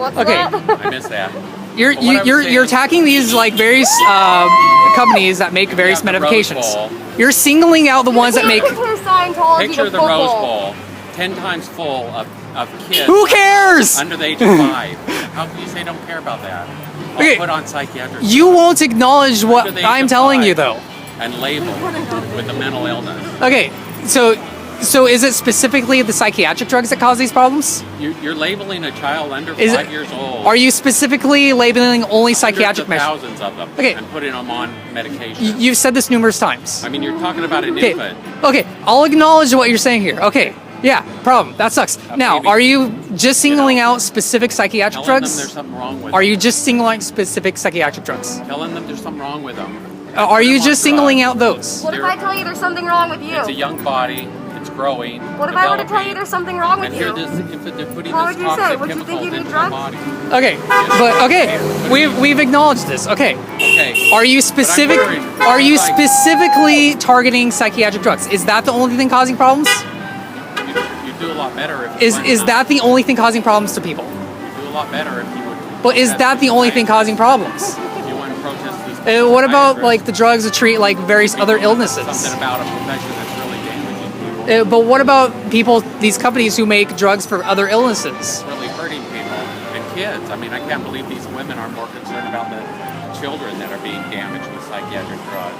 What's Okay. that? I missed that. You're attacking these like various companies that make various Yeah, the Rose medications. Bowl. You're singling out the ones that make. Compare Scientology Picture to the Rose football. Bowl, 10 times full of kids. Who cares? Under the age of 5. How can you say don't care about that? I'll Okay. put on psychiatric. You won't acknowledge what Under the age I'm of telling 5 you, though. And labeled with a mental illness. Okay, so is it specifically the psychiatric drugs that cause these problems? You're labeling a child under Is 5 it- years old. Are you specifically labeling only psychiatric measures? Thousands of them. Okay. And putting them on medication. You've said this numerous times. I mean, you're talking about an Okay, infant. okay, I'll acknowledge what you're saying here. Okay, yeah, problem. That sucks. Now, baby. are you just singling out specific psychiatric Telling them there's drugs? something wrong with Are them. you just singling out specific psychiatric drugs? Telling them there's something wrong with them. Are Put you them on just singling drugs. out those? What if I tell you there's something wrong with you? It's a young body. It's growing. What if I were to tell you developing, there's something wrong with And here you? this infant, they're putting What this would you say? toxic Would you think chemicals you need into their drugs? body. Okay, but okay, we've acknowledged this. Okay, Okay. are you specific? worried. Are you Like- specifically targeting psychiatric drugs? Is that the only thing causing problems? You do a lot better if you Is went that the only thing causing problems to people? You do a lot better if you would. But is that the only thing causing problems? If you want to protest these. What about psychiatrists, like the drugs that treat like various other illnesses? Something about a profession that's really damaging people. But what about people, these companies who make drugs for other illnesses? Really hurting people and kids. I mean, I can't believe these women are more concerned about the children that are being damaged with psychiatric drugs.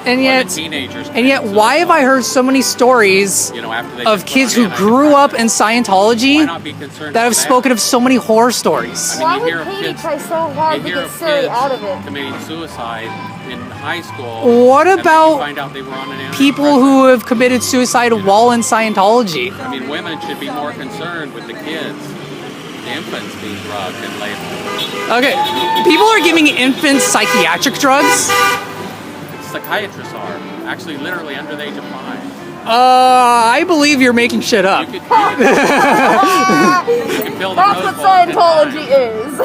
And Or yet, the teenagers. and yet, why have I heard so many stories You know, after they of just put kids on who grew up in Why Scientology not be concerned that have with spoken of so many horror stories? I mean, Why you would hear of Katie kids- try so hard You to hear get of Siri kids out of it? committing suicide in high school. What and then you about find out they were on an People antidepressant? who have committed suicide while in Scientology. I mean, women should be more concerned with the kids, the infants being drugged and labeled. Okay, people are giving infants psychiatric drugs. Psychiatrists are actually literally under the age of 5. I believe you're making shit up. You can fill the That's Rose what Bowl 10 Scientology times.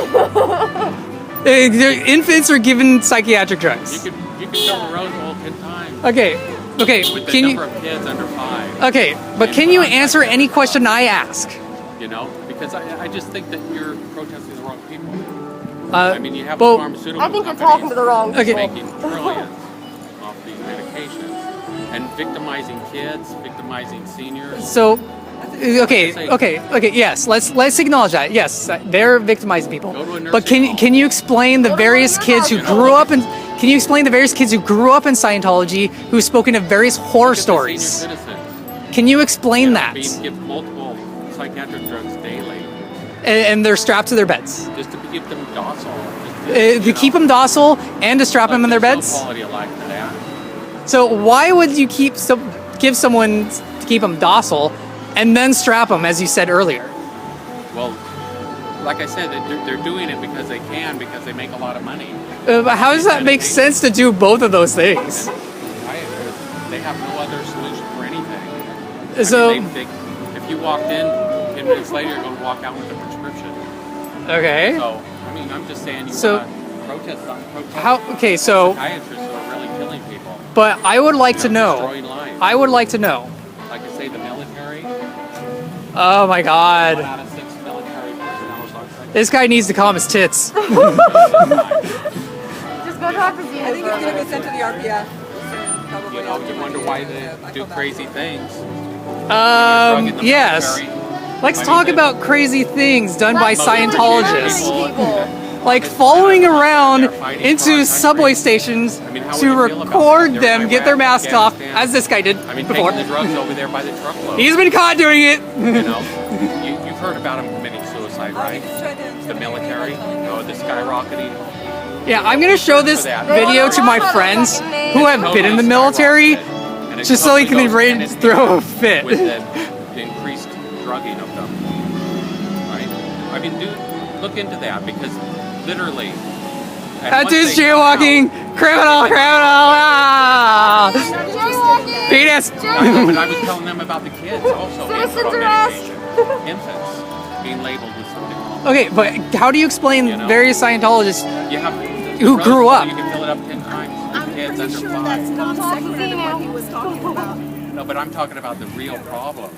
is. Infants are given psychiatric drugs. You can fill the Rose Bowl 10 times. Okay, With the can number you? of kids under 5. Okay, but And can you put on answer psychiatric any drugs. question I ask? You know, because I just think that you're protesting the wrong people. I mean, you have well, pharmaceutical I think you're companies talking to the wrong Okay. people. making trillions off these medications and victimizing kids, victimizing seniors. So, okay, yes, let's acknowledge that. Yes, they're victimizing people. Go to a But nursing home. can you explain the various kids who grew up in? Can you explain the various kids who grew up in Scientology who've spoken of various horror Look at the stories? senior citizens, Can you explain that? being given multiple psychiatric drugs daily And they're strapped to their beds. just to keep them docile. To keep them docile and to strap them in their beds. No quality of life to that. So why would you give someone to keep them docile and then strap them, as you said earlier? Well, like I said, they're doing it because they can, because they make a lot of money. But how does that make sense to do both of those things? They have no other solution for anything. So, I mean, if you walked in 10 minutes later, you're going to walk out with a prescription. okay. So, I mean, I'm just saying you So, want to protest. How? Okay, so, Psychiatrists are really killing people. but I would like to know. Destroying lives. I would like to know. Like I say, the military. Oh my 1 God, out of 6 military personnel is on psychiatrists. this guy needs to calm his tits. Just go talk to Zena. I think he's going to be sent to the RPF. You know, you wonder why they do crazy things. Yes. Let's talk about crazy things done by Scientologists. Like following around into subway stations to record them, get their masks off, as this guy did I mean, before. taking the drugs over there by the truckload. He's been caught doing it. You know, you've heard about him committing suicide, right? The military, the skyrocketing. Yeah, I'm gonna show this video to my friends who have been in the military, just so they can be ready to throw a fit. With the increased drugging of them, right? I mean, look into that, because literally. That dude's jaywalking, criminal. Ah! Penis. But I was telling them about the kids also. Citizens on arrest. medication. Infants being labeled with something wrong. Okay, but how do you explain You know? various Scientologists? You have Who grew up. You can fill it up 10 times. I'm Kids pretty under sure 5. that's not separate than what he was talking about. No, but I'm talking about the real problem.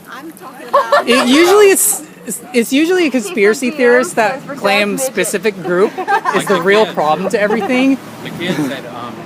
I'm talking about... Usually it's It's usually conspiracy theorists that claim specific group is the real problem to everything. The kids that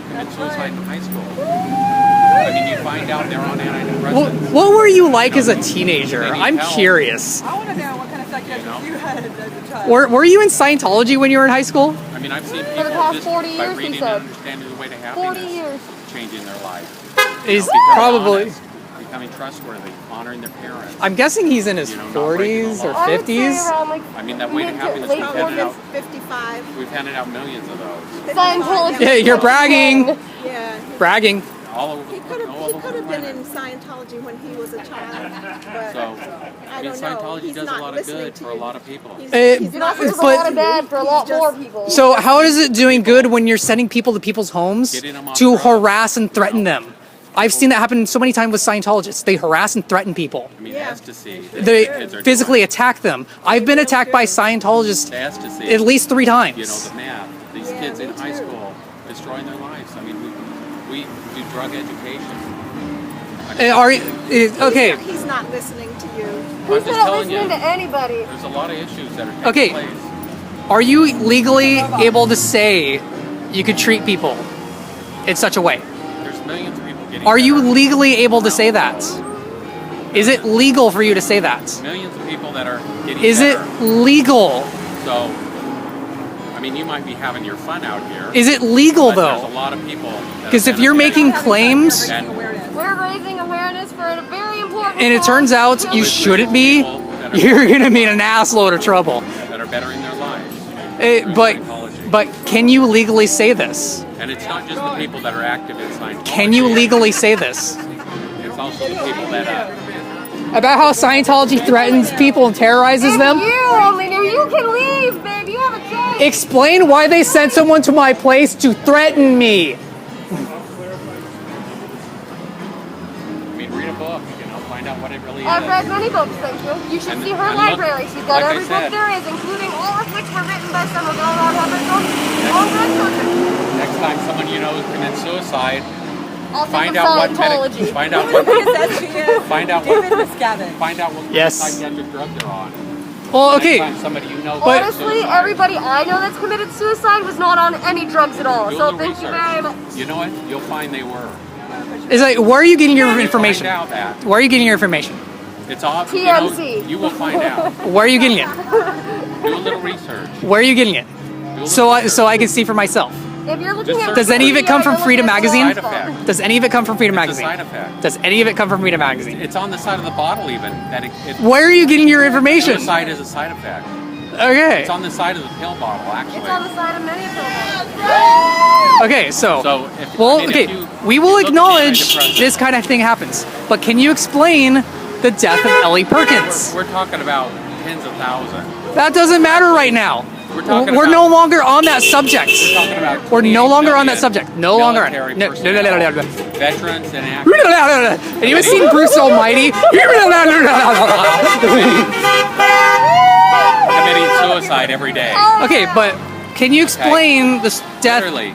commit suicide in high school. I mean, you find out they're on antidepressants. What were you like as a teenager? They need I'm help. curious. I want to know what kind of psychiatrist you had as a child. Were you in Scientology when you were in high school? I mean, I've seen For people the past just 40 by years, he reading and said. understanding the way to 40 happiness, years. changing their life. He's Becoming probably. honest, becoming trustworthy, honoring their parents. I'm guessing he's in his You know, not breaking 40s the or law. I would say 50s. around like I mean, that way to mid happiness, late we've handed out, 55. we've handed out millions of those. Scientology. Yeah, you're bragging. Yeah. Bragging. All over, He could all have. over He could have the been planet. in Scientology when he was a child, but So, I I mean, don't know. Scientology He's does a not lot of listening good to for a you. lot of people. He's You know, not there's a But- lot of bad for a lot He's more just- people. So how is it doing good when you're sending people to people's homes Getting them off to drugs. harass and threaten them? I've seen that happen so many times with Scientologists. They harass and threaten people. I mean, Yeah. ecstasy. that They kids are physically doing. attack them. I've been attacked by Scientologists The ecstasy. at least 3 You know, times. the math. These Yeah, kids in me high too. school destroying their lives. I mean, we do drug education. Okay, He's not listening to you. I'm He's just not telling listening you, to anybody. there's a lot of issues that are taking Okay. place. are you legally able to say you could treat people in such a way? There's millions of people getting Are you better. legally able to say that? Is it legal for you to say that? Millions of people that are getting Is it better. legal? So, I mean, you might be having your fun out here. Is it legal but there's a though? lot of people. that Because are if you're benefiting. making claims Raising awareness. We're raising awareness for a very important and it cause. turns out you There's shouldn't be, people that are- you're gonna be in an assload of trouble. that are bettering their lives. through But Scientology. can you legally say this? And it's not just the people that are active in Scientology. Can you legally say this? It's also the people that About how Scientology threatens people and terrorizes If them? you only knew, you can leave, babe. You have a choice. Explain why they sent someone to my place to threaten me. I mean, read a book. You know, find out what it really I've is. read many books, thank you. You should And- see her and look, library. She's got like I every book said- there is, including all of which were written by some of the on drug subjects. Next time someone you know commits suicide, I'll think find of out what Scientology. find out what find out David what Miscavige. find out what Yes. psychiatric drug they're on. Well, okay. Next time somebody you know But- commits Honestly, suicide, everybody I know that's committed suicide was not on any drugs at all. do a So little thank you research. very much. You know what? You'll find they were. It's like, where are you getting your information? Find out that Where are you getting your information? it's all. TMZ. You will find out. Where are you getting it? Do a little research. Where are you getting it? Do a So little I can see for myself. If you're looking Just at Does any of it come from Freedom Magazine? Side effect. Does any of it come from Freedom It's a Magazine? side effect. Does any of it come from Freedom Magazine? It's on the side of the bottle even that it Where are you getting your information? suicide is a side effect. Okay. It's on the side of the pill bottle actually. It's on the side of many of them. Okay, so, So if, well, I mean, okay, if you, we you will look at acknowledge antidepressants, this kind of thing happens. But can you explain the death of Ellie Perkins? We're talking about tens of thousands. That doesn't matter right now. We're talking We're about- no longer on that subject. We're talking about We're no 28 longer on that million subject. No longer on. military No, no, personnel, no, no, no. veterans and active Have you seen Bruce Almighty? committing suicide every day. Okay, but can you explain this death? Literally,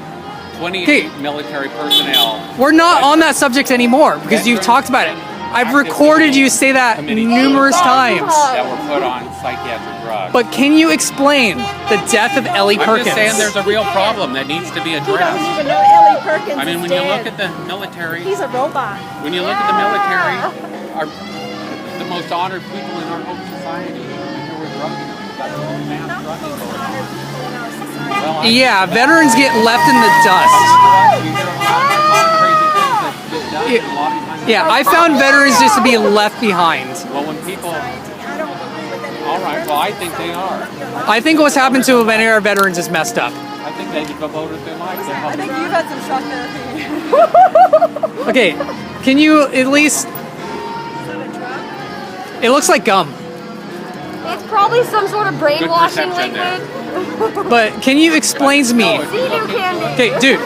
28 Okay. military personnel. We're not on that subject anymore because you've talked about it. I've recorded you say that numerous times. That were put on psychiatric drugs. But can you explain the death of Ellie I'm Perkins? just saying there's a real problem that needs to be He doesn't addressed. even know Ellie Perkins I mean, is when you dead. look at the military, He's a robot. when you look at the military, are the most honored people in our whole society. And here we're drugging them. We've got this whole mass Not the drugging most going on. honored people in our society. Well, Yeah, veterans get left in the dust. you hear a lot of crazy things that get done, and a lot of times- Yeah, I found veterans just to be left behind. Well, when people, I don't agree with any all right, well, I think they are. I think what's happened to many of our veterans is messed up. I think they devoted their lives to I helping. think you've had some shock therapy. Okay, can you at least... It looks like gum, It's probably some sort of brainwashing perception there. liquid. but can you explain to me... Sea-Doo candy. Okay, dude, I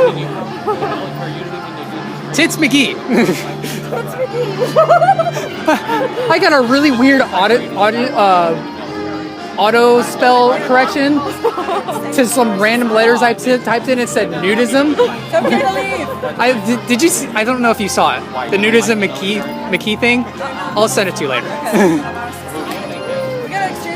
mean, you, the military usually when they do these Tits McGee. It's ridiculous. I got a really weird auto spell correction to some random letters I typed in. It said nudism. Come here to leave. Did you see? I don't know if you saw it. The nudism McKee thing. I'll send it to you later.